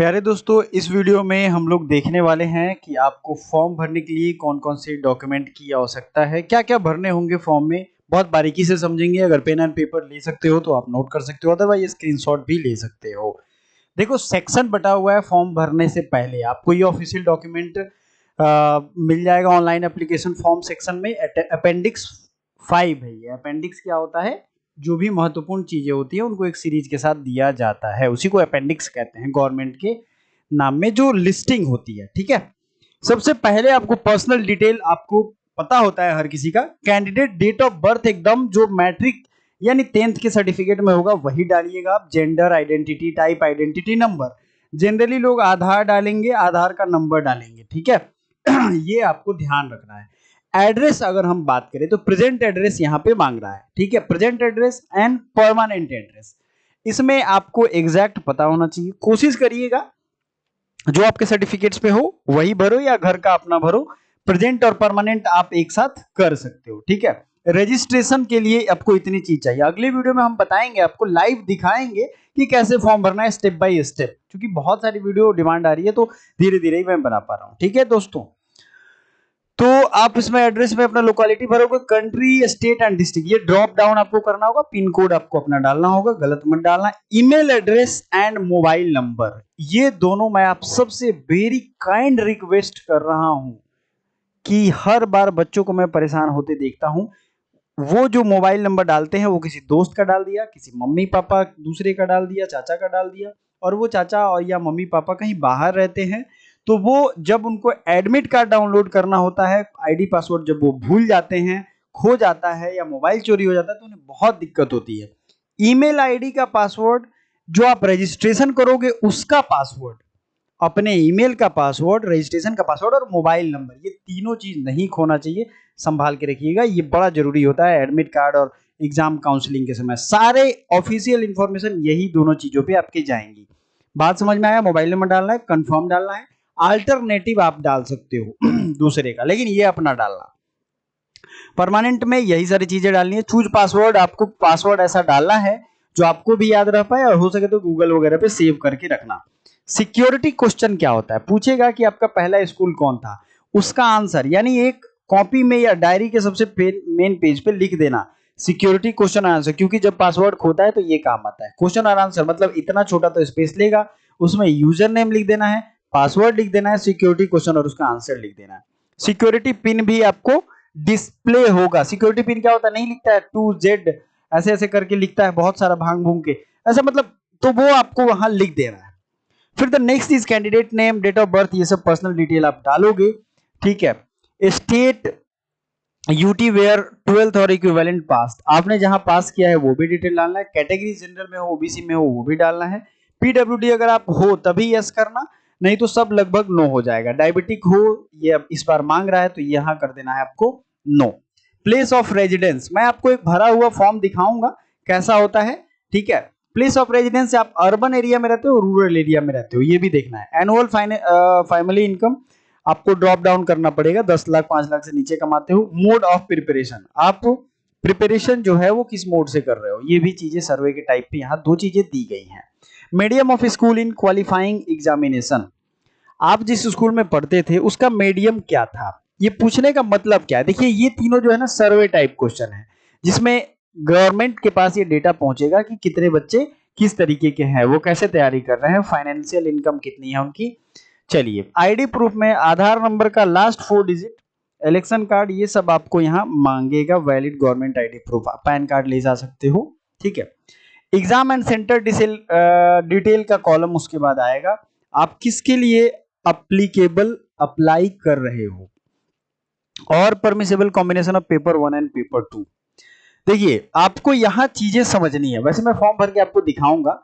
प्यारे दोस्तों, इस वीडियो में हम लोग देखने वाले हैं कि आपको फॉर्म भरने के लिए कौन-कौन से डॉक्यूमेंट की आवश्यकता है, क्या-क्या भरने होंगे फॉर्म में, बहुत बारीकी से समझेंगे। अगर पेन एंड पेपर ले सकते हो तो आप नोट कर सकते हो, अदरवाइज़ स्क्रीनशॉट भी ले सकते हो। देखो, सेक्शन बटा हुआ है फॉर्म भरने से पहले, आपको ये ऑफिशियल डॉक्यूमेंट मिल जाएगा ऑनलाइन एप्लीकेशन फॉर्म सेक्शन में। अपेंडिक्स 5 है ये। अपेंडिक्स क्या होता है? जो भी महत्वपूर्ण चीजें होती है उनको एक सीरीज के साथ दिया जाता है, उसी को अपेंडिक्स कहते हैं गवर्नमेंट के नाम में, जो लिस्टिंग होती है। ठीक है, सबसे पहले आपको पर्सनल डिटेल आपको पता होता है हर किसी का। कैंडिडेट डेट ऑफ बर्थ एकदम जो मैट्रिक यानी 10th के सर्टिफिकेट में होगा वही डालिएगा आप। Gender identity, type identity, number. Generally लोग आधार डालेंगे, आधार का नंबर डालेंगे। ठीक है ये आपको ध्यान रखना है। एड्रेस अगर हम बात करें तो प्रेजेंट एड्रेस यहाँ पे मांग रहा है। ठीक है, present address and permanent address, इसमें आपको एग्जैक्ट पता होना चाहिए। कोशिश करिएगा जो आपके सर्टिफिकेट्स पे हो वही भरो या घर का अपना भरो। प्रेजेंट और परमानेंट आप एक साथ कर सकते हो। ठीक है, रजिस्ट्रेशन के लिए आपको इतनी चीज चाहिए। अगले वीडियो में हम बताएंगे, आपको लाइव दिखाएंगे कि कैसे फॉर्म भरना है स्टेप बाय स्टेप, क्योंकि बहुत सारी वीडियो डिमांड आ रही है तो धीरे धीरे ही मैं बना पा रहा हूँ। ठीक है दोस्तों, तो आप इसमें एड्रेस में अपना लोकेलिटी भरोगे, कंट्री, स्टेट एंड डिस्ट्रिक्ट, ये ड्रॉप डाउन आपको करना होगा। पिन कोड आपको अपना डालना होगा, गलत मत डालना। Email address and mobile number, ये दोनों मैं आप सबसे वेरी काइंड रिक्वेस्ट कर रहा हूं कि हर बार बच्चों को मैं परेशान होते देखता हूं। वो जो मोबाइल नंबर डालते हैं वो किसी दोस्त का डाल दिया, किसी मम्मी पापा दूसरे का डाल दिया, चाचा का डाल दिया, और वो चाचा और या मम्मी पापा कहीं बाहर रहते हैं, तो वो जब उनको एडमिट कार्ड डाउनलोड करना होता है, आईडी पासवर्ड जब वो भूल जाते हैं, खो जाता है या मोबाइल चोरी हो जाता है, तो उन्हें बहुत दिक्कत होती है। ईमेल आईडी का पासवर्ड, जो आप रजिस्ट्रेशन करोगे उसका पासवर्ड, अपने ईमेल का पासवर्ड, रजिस्ट्रेशन का पासवर्ड और मोबाइल नंबर, ये तीनों चीज नहीं खोना चाहिए। संभाल के रखिएगा, ये बड़ा जरूरी होता है एडमिट कार्ड और एग्जाम काउंसलिंग के समय। सारे ऑफिशियल इंफॉर्मेशन यही दोनों चीजों पे आपके जाएंगी। बात समझ में आया? मोबाइल नंबर डालना है, कंफर्म डालना है, अल्टरनेटिव आप डाल सकते हो दूसरे का, लेकिन ये अपना डालना। परमानेंट में यही सारी चीजें डालनी है। चूज पासवर्ड, आपको पासवर्ड ऐसा डालना है जो आपको भी याद रह पाए, और हो सके तो गूगल वगैरह पे सेव करके रखना। सिक्योरिटी क्वेश्चन क्या होता है? पूछेगा कि आपका पहला स्कूल कौन था, उसका आंसर यानी एक कॉपी में या डायरी के सबसे मेन पेज पे लिख देना सिक्योरिटी क्वेश्चन आंसर, क्योंकि जब पासवर्ड खोता है तो ये काम आता है। क्वेश्चन और आंसर मतलब इतना छोटा तो स्पेस लेगा, उसमें यूजर नेम लिख देना है, पासवर्ड लिख देना है, सिक्योरिटी क्वेश्चन और उसका आंसर लिख देना है। सिक्योरिटी पिन भी आपको डिस्प्ले होगा। सिक्योरिटी पिन क्या होता है? नहीं लिखता है 2Z ऐसे ऐसे करके लिखता है, बहुत सारा भांग भूंग के ऐसा, मतलब तो वो आपको वहां लिख देना है। फिर the next is candidate name, date of birth, ये सब पर्सनल डिटेल आप डालोगे। ठीक है, स्टेट, यूटी वेयर 12th और इक्विवेलेंट पास, आपने जहां पास किया है वो भी डिटेल डालना है। कैटेगरी जनरल में हो, ओबीसी में हो, वो भी डालना है। पीडब्ल्यूडी अगर आप हो तभी यस करना, नहीं तो सब लगभग नो हो जाएगा। डायबिटिक हो, ये इस बार मांग रहा है तो यहां कर देना है आपको नो। प्लेस ऑफ रेजिडेंस, मैं आपको एक भरा हुआ फॉर्म दिखाऊंगा कैसा होता है। ठीक है, प्लेस ऑफ रेजिडेंस, आप अर्बन एरिया में रहते हो, रूरल एरिया में रहते हो, ये भी देखना है। एनुअल फैमिली इनकम आपको ड्रॉप डाउन करना पड़ेगा, 10 लाख 5 लाख से नीचे कमाते हो। मोड ऑफ प्रिपरेशन, आप प्रिपरेशन जो है वो किस मोड से कर रहे हो, ये भी चीजें सर्वे के टाइप पे यहाँ दो चीजें दी गई हैं। Medium of school in qualifying examination, आप जिस स्कूल में पढ़ते थे उसका मीडियम क्या था, ये पूछने का मतलब क्या है? देखिए, ये तीनों जो है ना सर्वे टाइप क्वेश्चन है, जिसमें गवर्नमेंट के पास ये डेटा पहुंचेगा कि कितने बच्चे किस तरीके के हैं, वो कैसे तैयारी कर रहे हैं, फाइनेंशियल इनकम कितनी है उनकी। चलिए, आईडी प्रूफ में आधार नंबर का लास्ट 4 डिजिट, इलेक्शन कार्ड, ये सब आपको यहाँ मांगेगा। Valid government ID proof, pan card ले जा सकते हो। ठीक है, एग्जाम एंड सेंटर डिटेल का कॉलम उसके बाद आएगा। आप किसके लिए अप्लीकेबल अप्लाई कर रहे हो, और permissible combination of paper 1 and paper 2। देखिए, आपको यहां चीजें समझनी है। वैसे मैं फॉर्म भर के आपको दिखाऊंगा।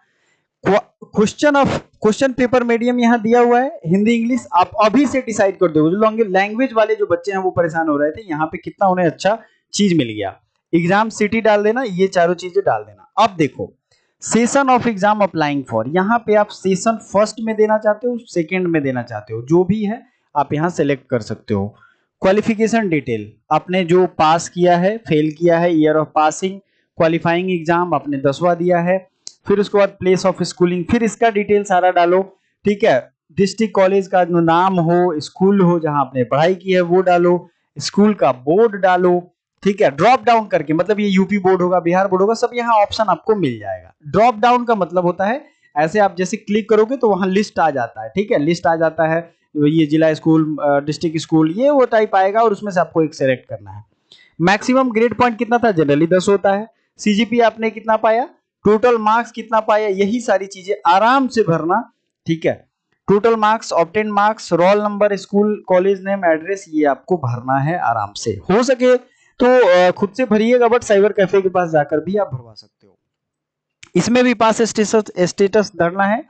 क्वेश्चन पेपर मीडियम यहाँ दिया हुआ है, हिंदी इंग्लिश, आप अभी से डिसाइड कर दो। जो लैंग्वेज वाले जो बच्चे हैं वो परेशान हो रहे थे, यहाँ पे कितना उन्हें अच्छा चीज मिल गया। एग्जाम सिटी डाल देना, ये चारों चीजें डाल देना। अब देखो, session of exam applying for, यहाँ पे आप सेशन फर्स्ट में देना चाहते हो, सेकेंड में देना चाहते हो, जो भी है आप यहाँ सेलेक्ट कर सकते हो। क्वालिफिकेशन डिटेल, आपने जो पास किया है, फेल किया है, year of passing, qualifying exam आपने 10वां दिया है। फिर उसके बाद प्लेस ऑफ स्कूलिंग, फिर इसका डिटेल सारा डालो। ठीक है, डिस्ट्रिक्ट कॉलेज का जो नाम हो, स्कूल हो जहां आपने पढ़ाई की है वो डालो, स्कूल का बोर्ड डालो, ठीक है। ड्रॉप डाउन करके, मतलब ये यूपी बोर्ड होगा, बिहार बोर्ड होगा, सब यहाँ ऑप्शन आपको मिल जाएगा। ड्रॉप डाउन का मतलब होता है ऐसे आप जैसे क्लिक करोगे तो वहां लिस्ट आ जाता है, ठीक है, लिस्ट आ जाता है, ये जिला स्कूल, डिस्ट्रिक्ट स्कूल, ये वो टाइप आएगा और उसमें से आपको एक सेलेक्ट करना है। मैक्सिमम ग्रेड पॉइंट कितना था, जनरली 10 होता है। सीजीपी आपने कितना पाया, टोटल मार्क्स कितना पाया, यही सारी चीजें आराम से भरना, ठीक है। Total marks, obtain marks, roll number, school college name, address, ये आपको भरना है आराम से। हो सके तो खुद से भरिएगा, बट साइबर कैफे के पास जाकर भी आप भरवा सकते हो। इसमें भी पास स्टेटस धरना है।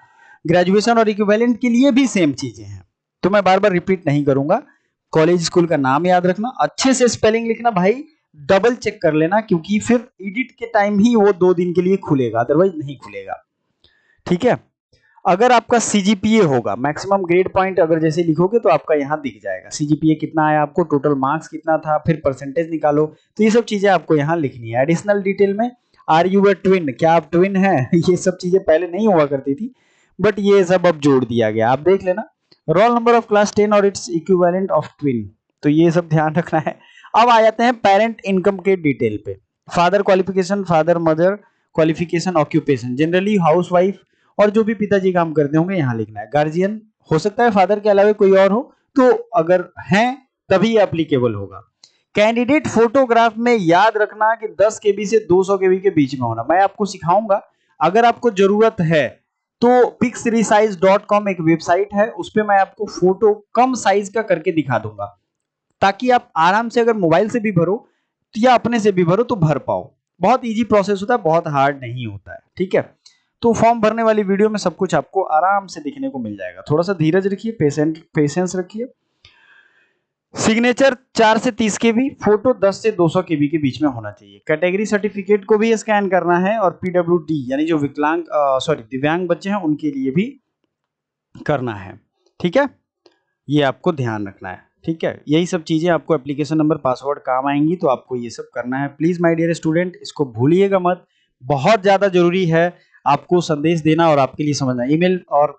ग्रेजुएशन और इक्विवेलेंट के लिए भी सेम चीजें हैं, तो मैं बार बार रिपीट नहीं करूंगा। कॉलेज स्कूल का नाम याद रखना, अच्छे से स्पेलिंग लिखना भाई, डबल चेक कर लेना, क्योंकि फिर एडिट के टाइम ही वो 2 दिन के लिए खुलेगा, अदरवाइज नहीं खुलेगा, ठीक है। अगर आपका सीजीपीए होगा, मैक्सिमम ग्रेड पॉइंट अगर जैसे लिखोगे तो आपका यहाँ दिख जाएगा, सीजीपीए कितना आया आपको, टोटल मार्क्स कितना था, फिर परसेंटेज निकालो, तो ये सब चीजें आपको यहाँ लिखनी है। एडिशनल डिटेल में आर यू अ ट्विन, क्या आप ट्विन हैं ये सब चीजें पहले नहीं हुआ करती थी, बट ये सब अब जोड़ दिया गया, आप देख लेना। रोल नंबर ऑफ क्लास 10 और इट्स इक्विवेलेंट ऑफ ट्विन, तो ये सब ध्यान रखना है। अब आ जाते हैं पेरेंट इनकम के डिटेल पे। Father qualification, father mother qualification, occupation, generally housewife, और जो भी पिताजी काम करते होंगे यहाँ लिखना है। गार्जियन, हो सकता है फादर के अलावा कोई और हो, तो अगर है तभी एप्लीकेबल होगा। कैंडिडेट फोटोग्राफ में याद रखना कि 10 केबी से 200 केबी के बीच में होना। मैं आपको सिखाऊंगा, अगर आपको जरूरत है तो pixresize.com एक वेबसाइट है, उस पे मैं आपको फोटो कम साइज का करके दिखा दूंगा, ताकि आप आराम से अगर मोबाइल से भी भरो या अपने से भी भरो तो भर पाओ। बहुत इजी प्रोसेस होता है, बहुत हार्ड नहीं होता है, ठीक है। तो फॉर्म भरने वाली वीडियो में सब कुछ आपको आराम से दिखने को मिल जाएगा। थोड़ा सा धीरज रखिए, पेशेंस रखिए। सिग्नेचर 4 से 30 के बी, फोटो 10 से 200 के बी के बीच में होना चाहिए। कैटेगरी सर्टिफिकेट को भी स्कैन करना है, और पीडब्ल्यूडी यानी जो विकलांग दिव्यांग बच्चे हैं उनके लिए भी करना है, ठीक है। ये आपको ध्यान रखना है, ठीक है। यही सब चीजें आपको एप्लीकेशन नंबर, पासवर्ड काम आएंगी, तो आपको ये सब करना है। प्लीज माय डियर स्टूडेंट, इसको भूलिएगा मत, बहुत ज्यादा जरूरी है आपको संदेश देना और आपके लिए समझना। ईमेल और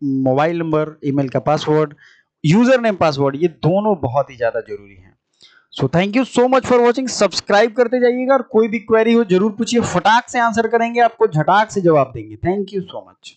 मोबाइल नंबर, ईमेल का पासवर्ड, यूजर नेम पासवर्ड, ये दोनों बहुत ही ज्यादा जरूरी हैं। So thank you so much for watching. Subscribe करते जाइएगा, और कोई भी क्वेरी हो जरूर पूछिए, फटाक से आंसर करेंगे, आपको झटाक से जवाब देंगे। Thank you so much.